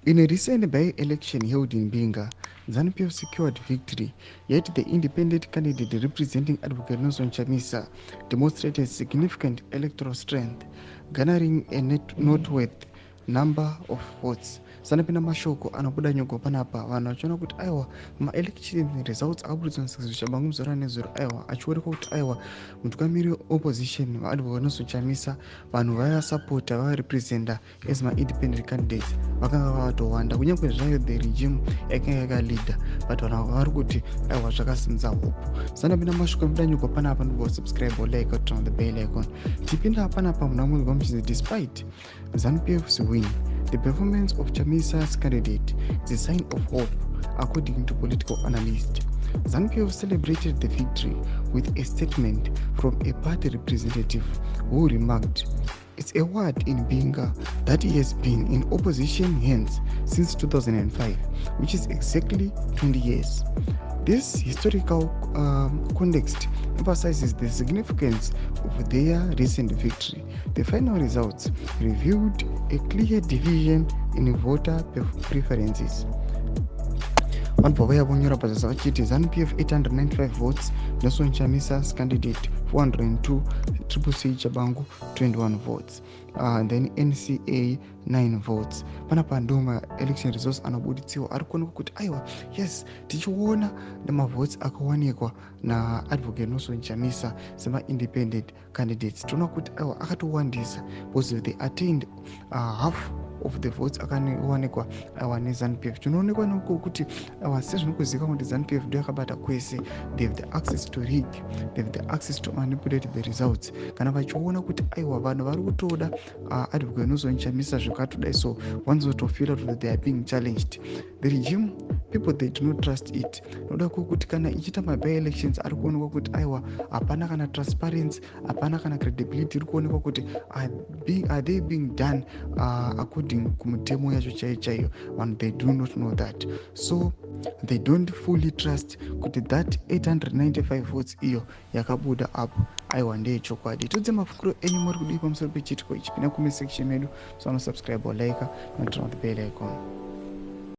In a recent by-election held in Binga, ZANU-PF secured victory, yet the independent candidate representing Advocate Nelson Chamisa demonstrated significant electoral strength, garnering a noteworthy number of votes. Sanapina mashoko anobuda nyongo panapa vanhu vachiona kuti aiwa maelection results abudzwa Sengezo Tshabangu muzora nezuro aiwa achioreka kuti aiwa mutungamiri opposition vaadvocate Nelson Chamisa vanhu vaivasapota vaivarepresenta as ma-independent candidates vakanga vavatowanda kunyange zvayo the regime yakanga yakalidha but vanhu vari kuti aiwa zvakasimudza hope. Sanapinda mashoko anobuda nyongo panapa ndobosubscribe like turn on the bell icon tipinda panapa muna munhu vamuchizi despite ZANU-PF's win, the performance of Chamisa's candidate is a sign of hope, according to political analysts. ZANU-PF celebrated the victory with a statement from a party representative who remarked, "It's a word in Binga that he has been in opposition hands since 2005, which is exactly 20 years. This historical context emphasizes the significance of their recent victory. The final results revealed a clear division in voter preferences." Vanhu vaya vonyora pazvasa vachiti ZANU-PF 895 votes, Nelson Chamisa's candidate 402, Sabc Tshabangu 21 votes, then NCA 9 votes. Panapa ndoma election results anobuditsiwa ari kuoneka kuti aiwa yes tichiona nemavotes akawanikwa naadvocate Nelson Chamisa sema-independent candidates toona kuti aiwa akatowandisa because they attained half of the votes akawanikwa aiwa neZANU-PF. Chinoonekwa noko kuti aiwa sezvinokuzivikanwa kuti ZANU-PF ndo yakabata kwese, they have the access to rig, they have the access to manipulate the results. Kana vachiona kuti aiwa vanhu vari kutoda advocate Nelson Chamisa zvakatodai so once feel out that they are being challenged, the regime people they do not trust it. Noda kuti kana ichita by-elections ari kuonekwa kuti aiwa hapana kana transparency, hapana kana credibility iri kuonekwa kuti are they being done according kumutemo yacho chaiyo. And they do not know that, so they don't fully trust kuti that 895 votes iyo yakabuda apo aiwa ndeyechokwadi. Tudze mafungiro enyu muri kudii pamusoro pechitiko ichi, pinda comment section medu, so subscribe or like and turn on the bell icon.